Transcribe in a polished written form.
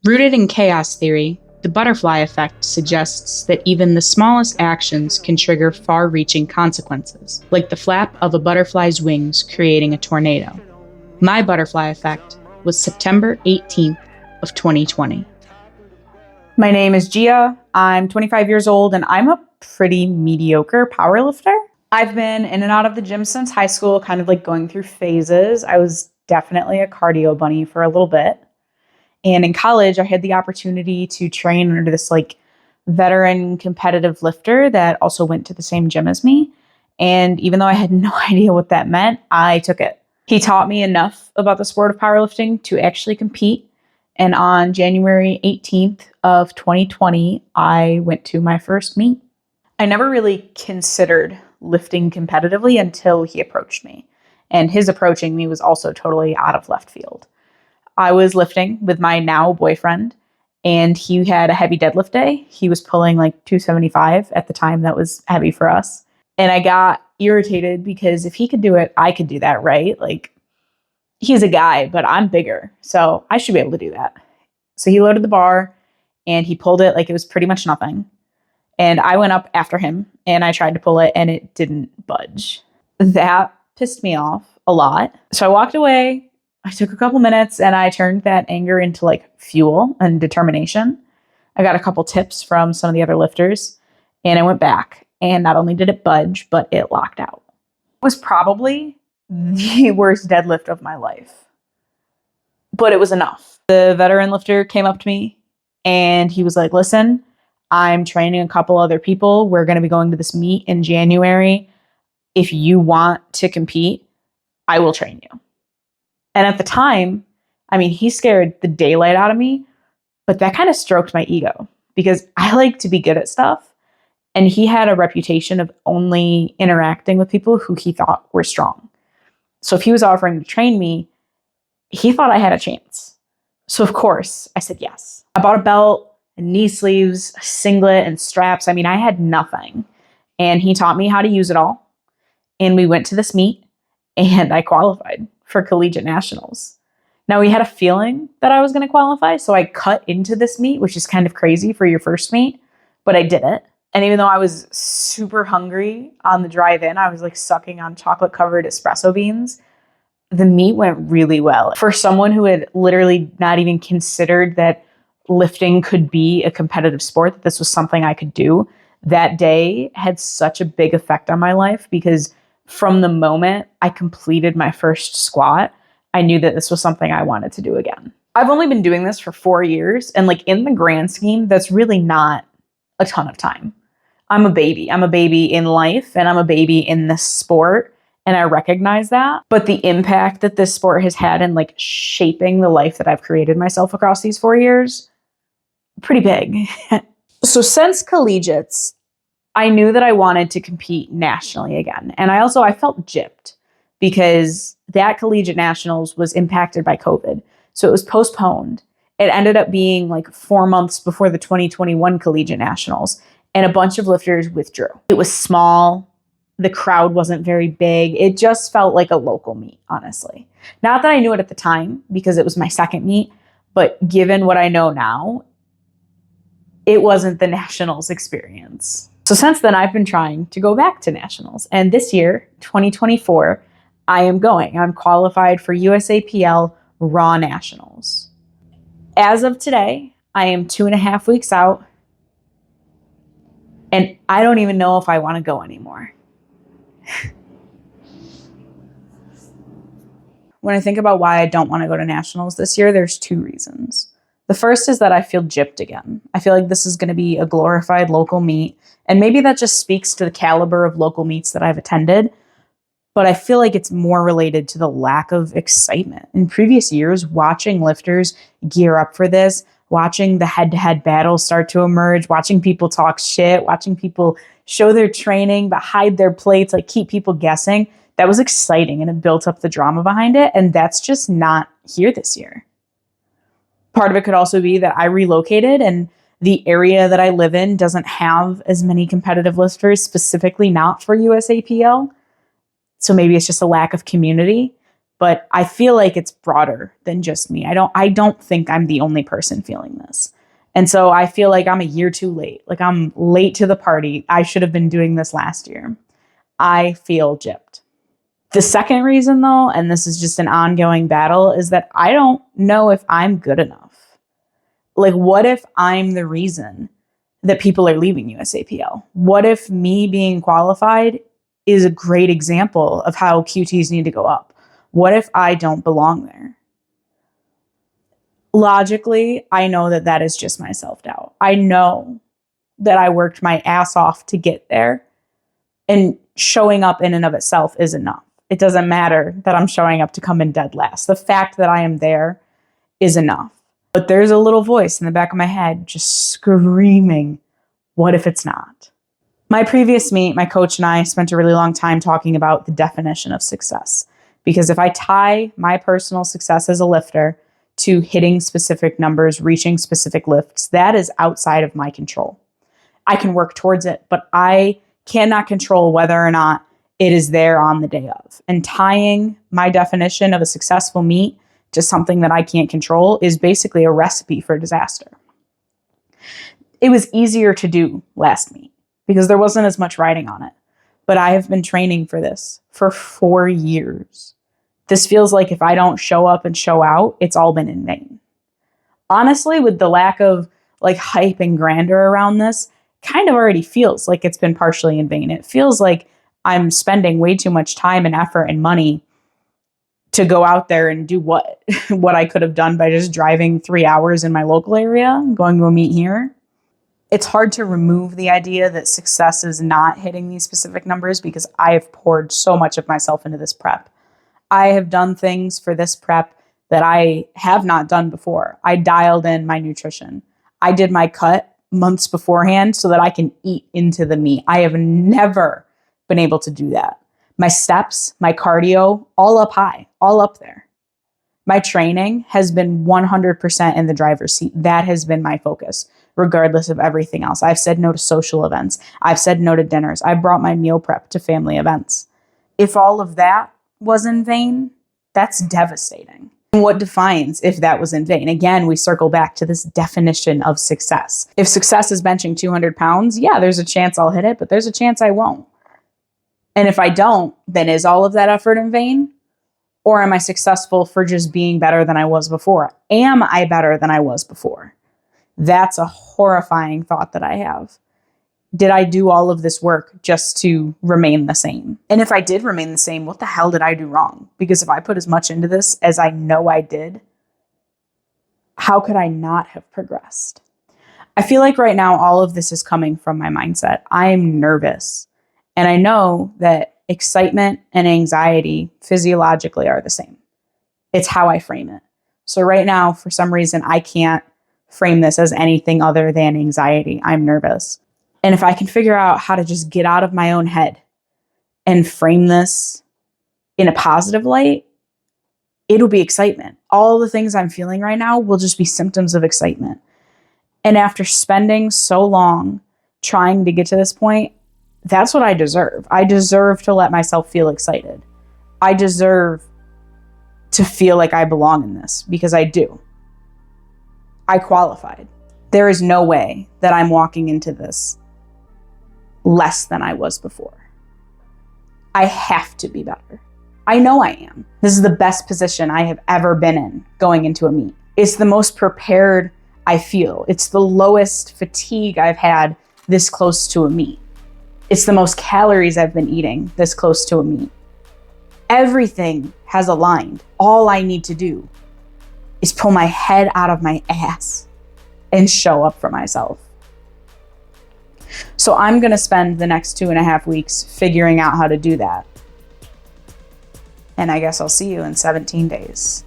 Rooted in chaos theory, the butterfly effect suggests that even the smallest actions can trigger far-reaching consequences, like the flap of a butterfly's wings creating a tornado. My butterfly effect was September 18th of 2020. My name is Gia. I'm 25 years old and I'm a pretty mediocre powerlifter. I've been in and out of the gym since high school, kind of like going through phases. I was definitely a cardio bunny for a little bit. And in college, I had the opportunity to train under this like veteran competitive lifter that also went to the same gym as me. And even though I had no idea what that meant, I took it. He taught me enough about the sport of powerlifting to actually compete. And on January 18th of 2020, I went to my first meet. I never really considered lifting competitively until he approached me. And his approaching me was also totally out of left field. I was lifting with my now boyfriend, and he had a heavy deadlift day. He was pulling like 275 at the time. That was heavy for us. And I got irritated because if he could do it, I could do that, right? Like, he's a guy, but I'm bigger, so I should be able to do that. So he loaded the bar and he pulled it like it was pretty much nothing. And I went up after him and I tried to pull it and it didn't budge. That pissed me off a lot. So I walked away. I took a couple minutes and I turned that anger into like fuel and determination. I got a couple tips from some of the other lifters and I went back, and not only did it budge, but it locked out. It was probably the worst deadlift of my life, but it was enough. The veteran lifter came up to me and he was like, listen, I'm training a couple other people. We're going to be going to this meet in January. If you want to compete, I will train you. And at the time, I mean, he scared the daylight out of me, but that kind of stroked my ego because I like to be good at stuff. And he had a reputation of only interacting with people who he thought were strong. So if he was offering to train me, he thought I had a chance. So of course, I said yes. I bought a belt and knee sleeves, a singlet and straps. I mean, I had nothing. And he taught me how to use it all. And we went to this meet and I qualified for collegiate nationals. Now, we had a feeling that I was going to qualify, so I cut into this meet, which is kind of crazy for your first meet, but I did it. And even though I was super hungry on the drive in, I was like sucking on chocolate covered espresso beans. The meet went really well. For someone who had literally not even considered that lifting could be a competitive sport, that this was something I could do, that day had such a big effect on my life because from the moment I completed my first squat, I knew that this was something I wanted to do again. I've only been doing this for 4 years, and like in the grand scheme, that's really not a ton of time. I'm a baby. I'm a baby in life, and I'm a baby in this sport, and I recognize that. But the impact that this sport has had in like shaping the life that I've created myself across these 4 years, pretty big. So since collegiates, I knew that I wanted to compete nationally again. And I felt gypped because that collegiate nationals was impacted by COVID. So it was postponed. It ended up being like 4 months before the 2021 collegiate nationals, and a bunch of lifters withdrew. It was small. The crowd wasn't very big. It just felt like a local meet, honestly. Not that I knew it at the time because it was my second meet, but given what I know now, it wasn't the nationals experience. So since then, I've been trying to go back to nationals. And this year, 2024, I am going. I'm qualified for USAPL Raw Nationals. As of today, I am 2.5 weeks out. And I don't even know if I want to go anymore. When I think about why I don't want to go to nationals this year, there's 2 reasons. The first is that I feel gypped again. I feel like this is going to be a glorified local meet. And maybe that just speaks to the caliber of local meets that I've attended. But I feel like it's more related to the lack of excitement. In previous years, watching lifters gear up for this, watching the head-to-head battles start to emerge, watching people talk shit, watching people show their training but hide their plates, like keep people guessing, that was exciting and it built up the drama behind it. And that's just not here this year. Part of it could also be that I relocated and the area that I live in doesn't have as many competitive lifters, specifically not for USAPL. So maybe it's just a lack of community. but I feel like it's broader than just me. I don't think I'm the only person feeling this. And so I feel like I'm a year too late. Like I'm late to the party. I should have been doing this last year. I feel gypped. The second reason though, and this is just an ongoing battle, is that I don't know if I'm good enough. Like what if I'm the reason that people are leaving USAPL? What if me being qualified is a great example of how QTs need to go up? What if I don't belong there? Logically, I know that that is just my self-doubt. I know that I worked my ass off to get there, and showing up in and of itself is enough. It doesn't matter that I'm showing up to come in dead last. The fact that I am there is enough. But there's a little voice in the back of my head just screaming, what if it's not? My previous meet, my coach and I spent a really long time talking about the definition of success. Because if I tie my personal success as a lifter to hitting specific numbers, reaching specific lifts, that is outside of my control. I can work towards it, but I cannot control whether or not it is there on the day of. And tying my definition of a successful meet to something that I can't control is basically a recipe for disaster. It was easier to do last meet because there wasn't as much riding on it. But I have been training for this for 4 years. This feels like if I don't show up and show out, it's all been in vain. Honestly, with the lack of like hype and grandeur around this, kind of already feels like it's been partially in vain. It feels like I'm spending way too much time and effort and money to go out there and do what I could have done by just driving 3 hours in my local area, going to a meet here. It's hard to remove the idea that success is not hitting these specific numbers because I have poured so much of myself into this prep. I have done things for this prep that I have not done before. I dialed in my nutrition. I did my cut months beforehand so that I can eat into the meet. I have never been able to do that. My steps, my cardio, all up high, all up there. My training has been 100% in the driver's seat. That has been my focus, regardless of everything else. I've said no to social events. I've said no to dinners. I brought my meal prep to family events. If all of that was in vain, that's devastating. And what defines if that was in vain? Again, we circle back to this definition of success. If success is benching 200 pounds, yeah, there's a chance I'll hit it, but there's a chance I won't. And if I don't, then is all of that effort in vain? Or am I successful for just being better than I was before? Am I better than I was before? That's a horrifying thought that I have. Did I do all of this work just to remain the same? And if I did remain the same, what the hell did I do wrong? Because if I put as much into this as I know I did, how could I not have progressed? I feel like right now all of this is coming from my mindset. I'm nervous. And I know that excitement and anxiety physiologically are the same. It's how I frame it. So right now, for some reason, I can't frame this as anything other than anxiety. I'm nervous. And if I can figure out how to just get out of my own head and frame this in a positive light, it'll be excitement. All the things I'm feeling right now will just be symptoms of excitement. And after spending so long trying to get to this point, that's what I deserve. I deserve to let myself feel excited. I deserve to feel like I belong in this because I do. I qualified. There is no way that I'm walking into this less than I was before. I have to be better. I know I am. This is the best position I have ever been in going into a meet. It's the most prepared I feel. It's the lowest fatigue I've had this close to a meet. It's the most calories I've been eating this close to a meet. Everything has aligned. All I need to do is pull my head out of my ass and show up for myself. So I'm going to spend the next 2.5 weeks figuring out how to do that. And I guess I'll see you in 17 days.